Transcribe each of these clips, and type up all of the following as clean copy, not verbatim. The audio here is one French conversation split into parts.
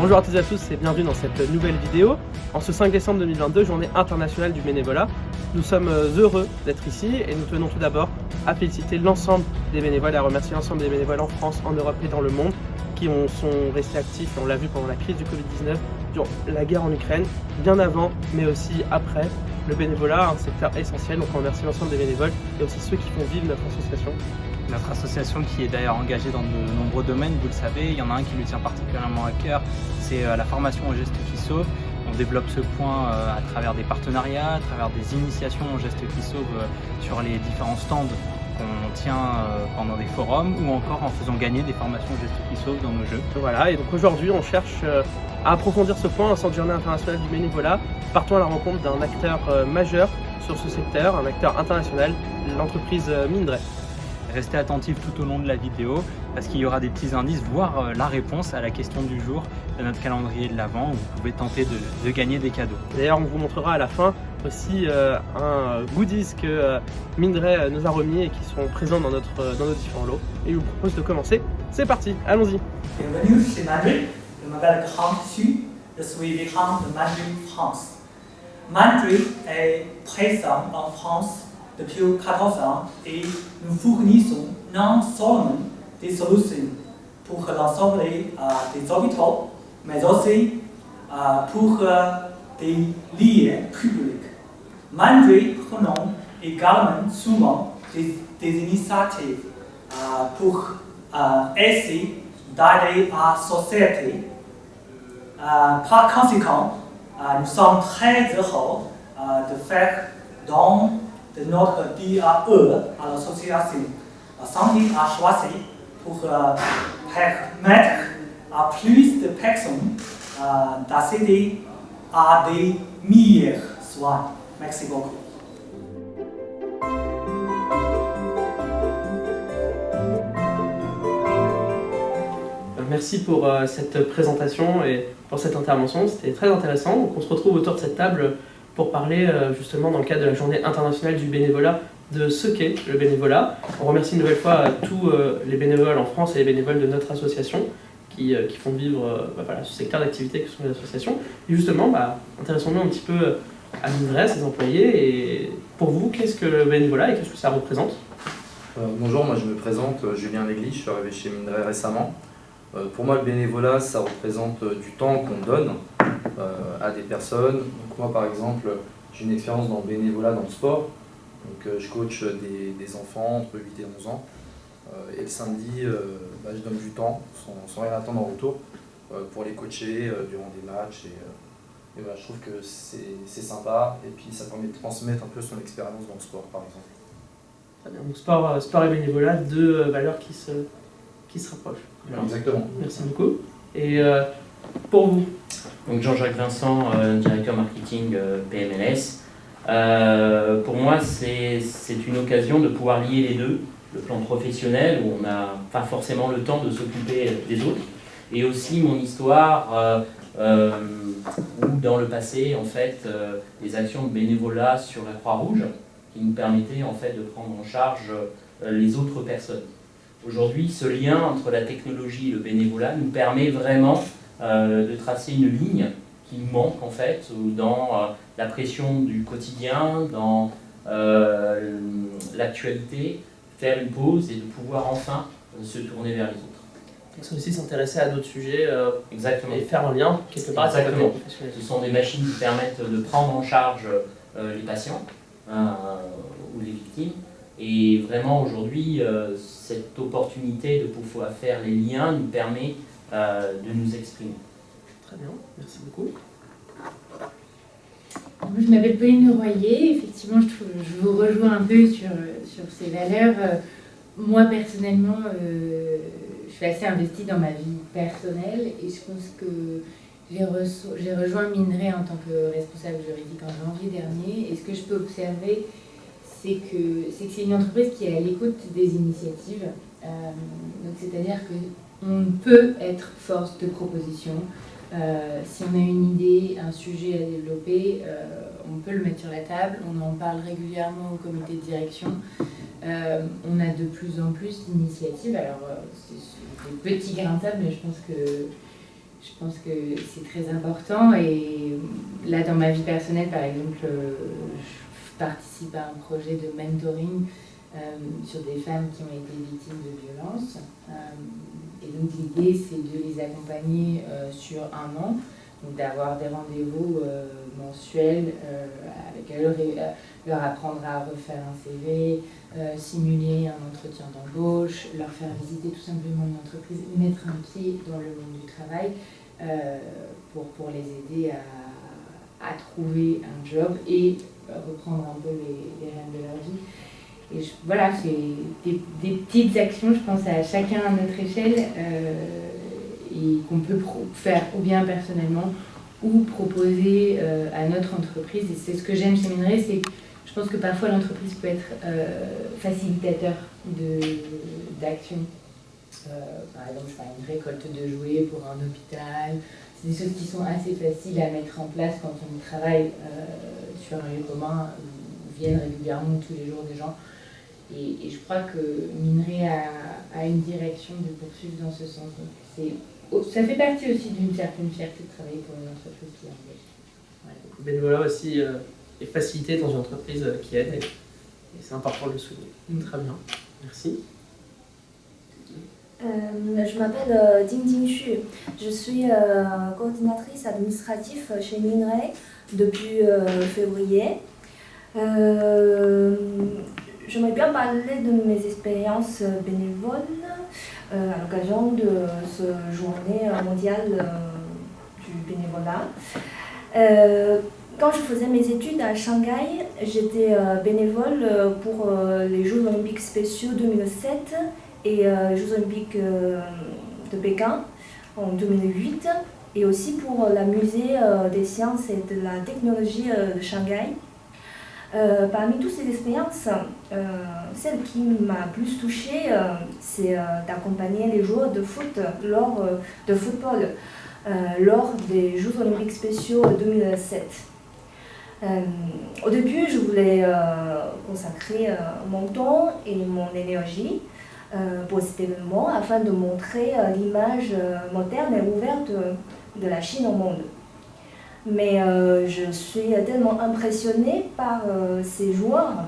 Bonjour à toutes et à tous et bienvenue dans cette nouvelle vidéo. En ce 5 décembre 2022, journée internationale du bénévolat, nous sommes heureux d'être ici et nous tenons tout d'abord à féliciter l'ensemble des bénévoles et à remercier l'ensemble des bénévoles en France, en Europe et dans le monde qui sont restés actifs, on l'a vu pendant la crise du Covid-19, durant la guerre en Ukraine, bien avant mais aussi après. Le bénévolat, un secteur essentiel, donc on remercie l'ensemble des bénévoles et aussi ceux qui font vivre notre association. Notre association qui est d'ailleurs engagée dans de nombreux domaines, vous le savez, il y en a un qui lui tient particulièrement à cœur, c'est la formation aux gestes qui sauvent. On développe ce point à travers des partenariats, à travers des initiations aux gestes qui sauvent sur les différents stands qu'on tient pendant des forums ou encore en faisant gagner des formations aux gestes qui sauvent dans nos jeux. Voilà, et donc aujourd'hui on cherche à approfondir ce point en cette journée internationale du bénévolat. Partons à la rencontre d'un acteur majeur sur ce secteur, un acteur international, l'entreprise Mindray. Restez attentifs tout au long de la vidéo parce qu'il y aura des petits indices, voire la réponse à la question du jour de notre calendrier de l'Avent où vous pouvez tenter de gagner des cadeaux. D'ailleurs, on vous montrera à la fin aussi un goodies que Mindray nous a remis et qui seront présents dans nos différents lots. Et je vous propose de commencer. C'est parti, allons-y. Bienvenue chez Mindray. Je m'appelle Grant Xu. Je suis dirigeant de Mindray France. Mindray est présent en France depuis 14 ans et nous fournissons non seulement des solutions pour l'ensemble des hôpitaux, mais aussi pour des lieux publics. Mindray prenons également souvent des initiatives pour essayer d'aider la société. Par conséquent, nous sommes très heureux de faire don de notre DAE à l'association. La santé a choisi pour permettre à plus de personnes d'accéder à des meilleurs soins. Merci beaucoup. Merci pour cette présentation et pour cette intervention, c'était très intéressant. Donc on se retrouve autour de cette table pour parler justement dans le cadre de la journée internationale du bénévolat de ce qu'est le bénévolat. On remercie une nouvelle fois tous les bénévoles en France et les bénévoles de notre association qui font vivre voilà, ce secteur d'activité que sont les associations. Et justement, intéressons-nous un petit peu à Mindray, ses employés, et pour vous, qu'est-ce que le bénévolat et qu'est-ce que ça représente? Bonjour, moi je me présente, Julien Leglis, je suis arrivé chez Mindray récemment. Pour moi, le bénévolat, ça représente du temps qu'on donne à des personnes. Donc moi, par exemple, j'ai une expérience dans le bénévolat dans le sport. Donc, je coach des enfants entre 8 et 11 ans. Et le samedi, je donne du temps, sans rien attendre en retour, pour les coacher durant des matchs. Et voilà, je trouve que c'est sympa. Et puis, ça permet de transmettre un peu son expérience dans le sport, par exemple. Très bien. Donc sport et bénévolat, deux valeurs qui se rapprochent. Exactement. Merci beaucoup. Et pour vous? Donc Jean-Jacques Vincent, directeur marketing PMLS. Pour moi, c'est une occasion de pouvoir lier les deux, le plan professionnel où on n'a pas forcément le temps de s'occuper des autres, et aussi mon histoire où dans le passé, en fait, des actions de bénévolat sur la Croix-Rouge qui nous permettaient en fait de prendre en charge les autres personnes. Aujourd'hui, ce lien entre la technologie et le bénévolat nous permet vraiment de tracer une ligne qui nous manque en fait dans la pression du quotidien, dans l'actualité, faire une pause et de pouvoir enfin se tourner vers les autres. C'est aussi s'intéresser à d'autres sujets Exactement. Et faire un lien quelque part. Exactement. Ce sont des machines qui permettent de prendre en charge les patients ou les victimes. Et vraiment aujourd'hui, cette opportunité de pouvoir faire les liens nous permet de nous exprimer. Très bien, merci beaucoup. Je m'appelle Pauline Leroyer, effectivement je vous rejoins un peu sur ces valeurs. Moi personnellement, je suis assez investie dans ma vie personnelle et je pense que j'ai rejoint Mindray en tant que responsable juridique en janvier dernier, et ce que je peux observer, c'est que c'est une entreprise qui est à l'écoute des initiatives. Donc c'est-à-dire qu'on peut être force de proposition. Si on a une idée, un sujet à développer, on peut le mettre sur la table. On en parle régulièrement au comité de direction. On a de plus en plus d'initiatives. Alors, c'est des petits grains de sable, mais je Je pense que c'est très important et là dans ma vie personnelle par exemple, je participe à un projet de mentoring sur des femmes qui ont été victimes de violences. Et donc l'idée c'est de les accompagner sur un an, donc d'avoir des rendez-vous mensuels avec elles, leur apprendre à refaire un CV, simuler un entretien d'embauche, leur faire visiter tout simplement une entreprise, mettre un pied dans le monde du travail pour les aider à trouver un job et reprendre un peu les rênes de leur vie. Et voilà, c'est des petites actions, je pense, à chacun à notre échelle et qu'on peut faire ou bien personnellement ou proposer à notre entreprise. Et c'est ce que j'aime chez Minerai, c'est que je pense que parfois l'entreprise peut être facilitateur d'actions. Par exemple, je fais une récolte de jouets pour un hôpital. C'est des choses qui sont assez faciles à mettre en place quand on travaille sur un lieu commun où viennent régulièrement tous les jours des gens. Et je crois que Minerai a une direction de poursuivre dans ce sens. Donc ça fait partie aussi d'une certaine fierté de travailler pour une entreprise qui engage. Voilà. Le bénévolat aussi est facilité dans une entreprise qui aide et c'est important de le souligner. Très bien, merci. Je m'appelle Ding Jingxu. Je suis coordinatrice administrative chez Minerai depuis février. J'aimerais bien parler de mes expériences bénévoles à l'occasion de cette journée mondiale du bénévolat. Quand je faisais mes études à Shanghai, j'étais bénévole pour les Jeux olympiques spéciaux 2007 et les Jeux olympiques de Pékin en 2008 et aussi pour la musée des sciences et de la technologie de Shanghai. Parmi toutes ces expériences, celle qui m'a plus touchée, c'est d'accompagner les joueurs de football lors des Jeux olympiques spéciaux 2007. Au début, je voulais consacrer mon temps et mon énergie pour cet événement afin de montrer l'image moderne et ouverte de la Chine au monde. Mais je suis tellement impressionnée par ces joueurs,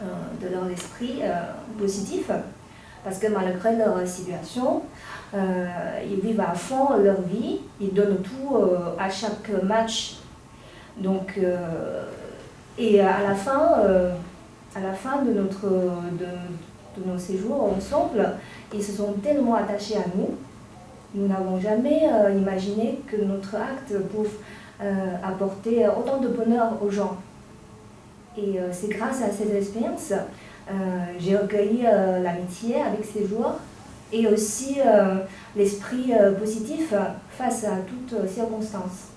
de leur esprit positif, parce que malgré leur situation, ils vivent à fond leur vie, ils donnent tout à chaque match. Donc, et à la fin de nos séjours ensemble, ils se sont tellement attachés à nous. Nous n'avons jamais imaginé que notre acte pouvait apporter autant de bonheur aux gens. Et c'est grâce à cette expérience j'ai recueilli l'amitié avec ces joueurs et aussi l'esprit positif face à toutes circonstances.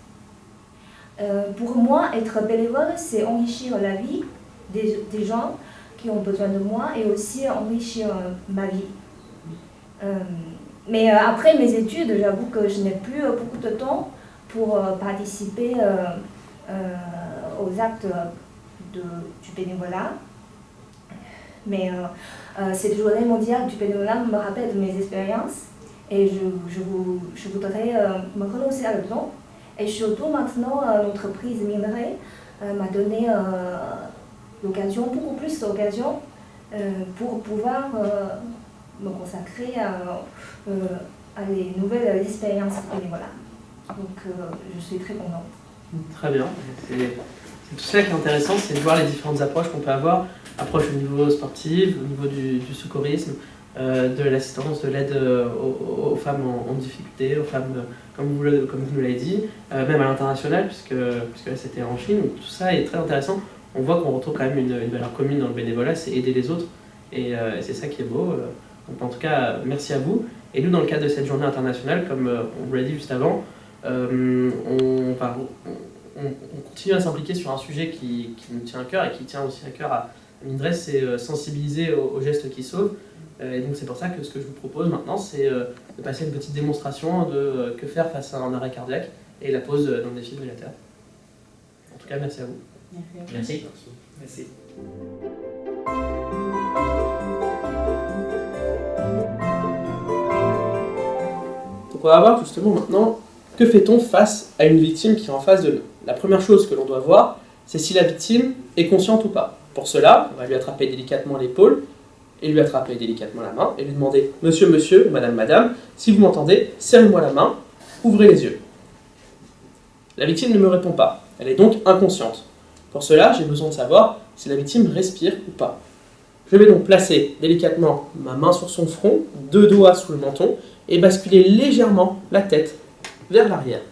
Pour moi, être bénévole, c'est enrichir la vie des gens qui ont besoin de moi et aussi enrichir ma vie. Mais après mes études, j'avoue que je n'ai plus beaucoup de temps pour participer aux actes du bénévolat. Mais cette journée mondiale du bénévolat me rappelle de mes expériences et je voudrais me renoncer à le temps. Et surtout maintenant, l'entreprise Minerai m'a donné l'occasion, beaucoup plus d'occasion pour pouvoir me consacrer à les nouvelles expériences bénévolat. Donc je suis très contente. Très bien. C'est tout ça qui est intéressant, c'est de voir les différentes approches qu'on peut avoir. Approche au niveau sportif, au niveau du secourisme, de l'assistance, de l'aide aux femmes en difficulté, aux femmes, comme vous nous l'avez dit, même à l'international, puisque là c'était en Chine. Donc, tout ça est très intéressant. On voit qu'on retrouve quand même une valeur commune dans le bénévolat, c'est aider les autres. Et c'est ça qui est beau. Donc, en tout cas, merci à vous. Et nous, dans le cadre de cette journée internationale, comme on vous l'a dit juste avant, on continue à s'impliquer sur un sujet qui nous tient à cœur et qui tient aussi à cœur à Minerai, c'est sensibiliser aux gestes qui sauvent. Et donc c'est pour ça que ce que je vous propose maintenant, c'est de passer une petite démonstration de que faire face à un arrêt cardiaque et la pause dans le défibrillateur. En tout cas, merci à vous. Merci. Merci. Donc on va voir justement maintenant Que fait-on face à une victime qui est en face de nous? La première chose que l'on doit voir, c'est si la victime est consciente ou pas. Pour cela, on va lui attraper délicatement l'épaule, et lui attraper délicatement la main, et lui demander « Monsieur, monsieur, madame, madame, si vous m'entendez, serrez-moi la main, ouvrez les yeux. » La victime ne me répond pas, elle est donc inconsciente. Pour cela, j'ai besoin de savoir si la victime respire ou pas. Je vais donc placer délicatement ma main sur son front, 2 doigts sous le menton, et basculer légèrement la tête vers l'arrière.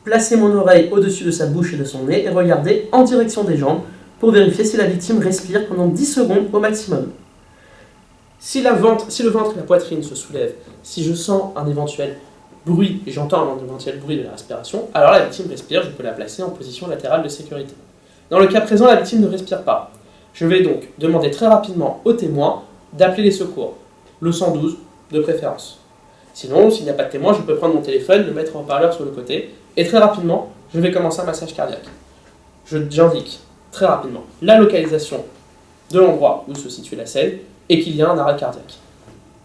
Placer mon oreille au-dessus de sa bouche et de son nez et regarder en direction des jambes pour vérifier si la victime respire pendant 10 secondes au maximum. Si le ventre et la poitrine se soulèvent, si je sens un éventuel bruit et j'entends un éventuel bruit de la respiration, alors la victime respire, je peux la placer en position latérale de sécurité. Dans le cas présent, la victime ne respire pas. Je vais donc demander très rapidement au témoin d'appeler les secours, le 112 de préférence. Sinon, s'il n'y a pas de témoin, je peux prendre mon téléphone, le mettre en haut-parleur sur le côté, et très rapidement, je vais commencer un massage cardiaque. J'indique très rapidement la localisation de l'endroit où se situe la scène et qu'il y a un arrêt cardiaque.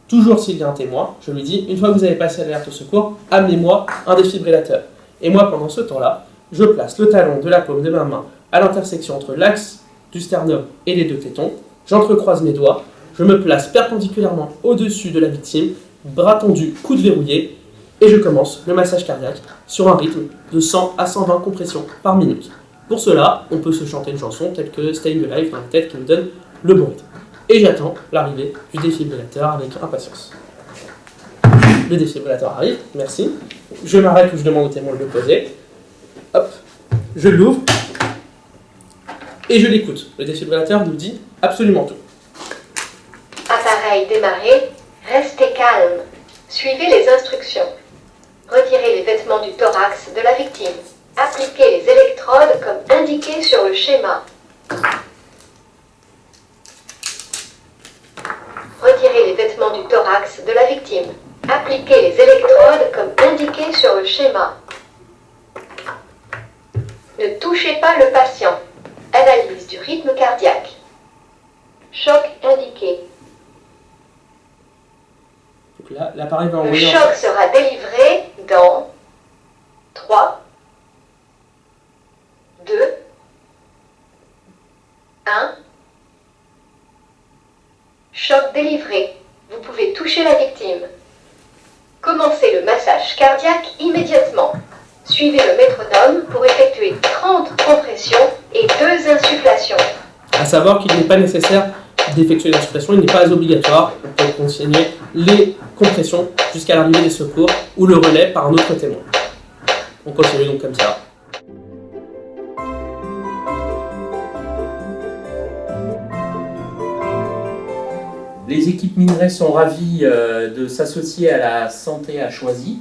Toujours s'il y a un témoin, je lui dis, une fois que vous avez passé l'alerte au secours, amenez-moi un défibrillateur. Et moi, pendant ce temps-là, je place le talon de la paume de ma main à l'intersection entre l'axe du sternum et les 2 tétons, j'entrecroise mes doigts, je me place perpendiculairement au-dessus de la victime, bras tendus, coude verrouillé, et je commence le massage cardiaque sur un rythme de 100 à 120 compressions par minute. Pour cela, on peut se chanter une chanson telle que Staying Alive dans la tête qui me donne le bon rythme. Et j'attends l'arrivée du défibrillateur avec impatience. Le défibrillateur arrive, merci. Je m'arrête ou je demande au témoin de le poser. Hop, je l'ouvre et je l'écoute. Le défibrillateur nous dit absolument tout. Appareil démarré, restez calme. Suivez les instructions. Retirez les vêtements du thorax de la victime. Appliquez les électrodes comme indiqué sur le schéma. Retirez les vêtements du thorax de la victime. Appliquez les électrodes comme indiqué sur le schéma. Ne touchez pas le patient. Analyse du rythme cardiaque. Choc indiqué. Donc là, l'appareil va Le envoyer... choc sera délivré dans 3, 2, 1. Choc délivré. Vous pouvez toucher la victime. Commencez le massage cardiaque immédiatement. Suivez le métronome pour effectuer 30 compressions et 2 insufflations. À savoir qu'il n'est pas nécessaire d'effectuer l'insufflation, il n'est pas obligatoire. On peut continuer les compressions jusqu'à l'arrivée des secours ou le relais par un autre témoin. On continue donc comme ça. Les équipes minerais sont ravies de s'associer à la Santé à Choisy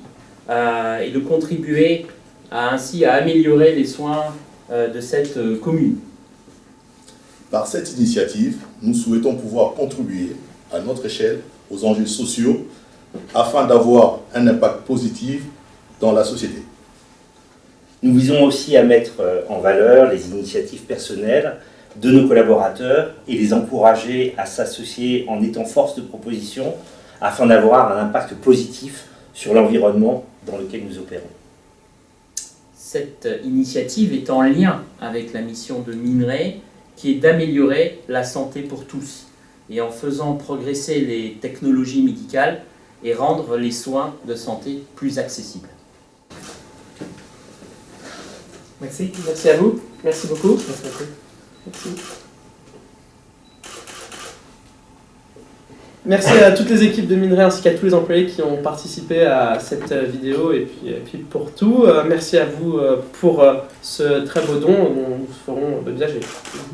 et de contribuer ainsi à améliorer les soins de cette commune. Par cette initiative, nous souhaitons pouvoir contribuer à notre échelle aux enjeux sociaux afin d'avoir un impact positif dans la société. Nous visons aussi à mettre en valeur les initiatives personnelles de nos collaborateurs et les encourager à s'associer en étant force de proposition afin d'avoir un impact positif sur l'environnement dans lequel nous opérons. Cette initiative est en lien avec la mission de Minerais qui est d'améliorer la santé pour tous et en faisant progresser les technologies médicales et rendre les soins de santé plus accessibles. Merci, merci à vous. Merci beaucoup. Merci. Merci à toutes les équipes de Minerais ainsi qu'à tous les employés qui ont participé à cette vidéo et puis pour tout. Merci à vous pour ce très beau don. Nous ferons déjà,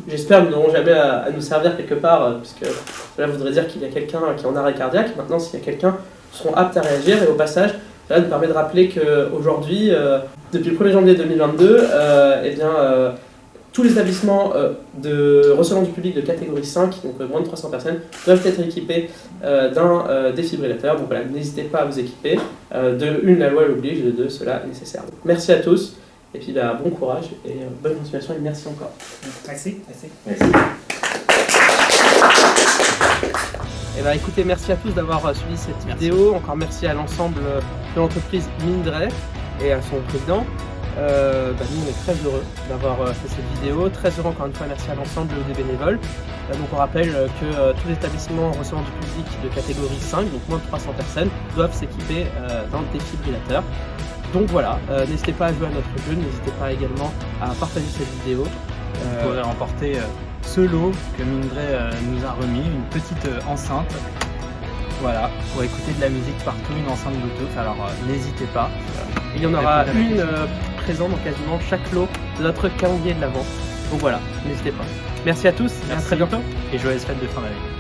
j'espère que nous n'aurons jamais à nous servir quelque part, puisque cela voudrait dire qu'il y a quelqu'un qui est en arrêt cardiaque. Maintenant, s'il y a quelqu'un, nous serons aptes à réagir. Et au passage, cela nous permet de rappeler qu'aujourd'hui, depuis le 1er janvier 2022, tous les établissements recevant du public de catégorie 5, donc moins de 300 personnes, doivent être équipés d'un défibrillateur. Donc voilà, n'hésitez pas à vous équiper. De une, la loi l'oblige, de deux, cela est nécessaire. Donc, merci à tous, et puis bon courage, et bonne continuation, et merci encore. Merci. Eh ben, écoutez, merci à tous d'avoir suivi cette vidéo. Encore merci à l'ensemble de l'entreprise Minerais. et à son président. Nous on est très heureux d'avoir fait cette vidéo, très heureux encore une fois, merci à l'ensemble des bénévoles. Donc on rappelle que tous les établissements recevant du public de catégorie 5, donc moins de 300 personnes, doivent s'équiper d'un défibrillateur. Donc voilà, n'hésitez pas à jouer à notre jeu, n'hésitez pas également à partager cette vidéo. Vous pourrez remporter ce lot que Mindray nous a remis, une petite enceinte. Voilà, pour écouter de la musique partout, une enceinte Bluetooth, alors n'hésitez pas. Il y en aura une présente dans quasiment chaque lot de notre calendrier de l'Avent. Donc voilà, n'hésitez pas. Merci à tous et à très bientôt. Et joyeuses fêtes de fin d'année.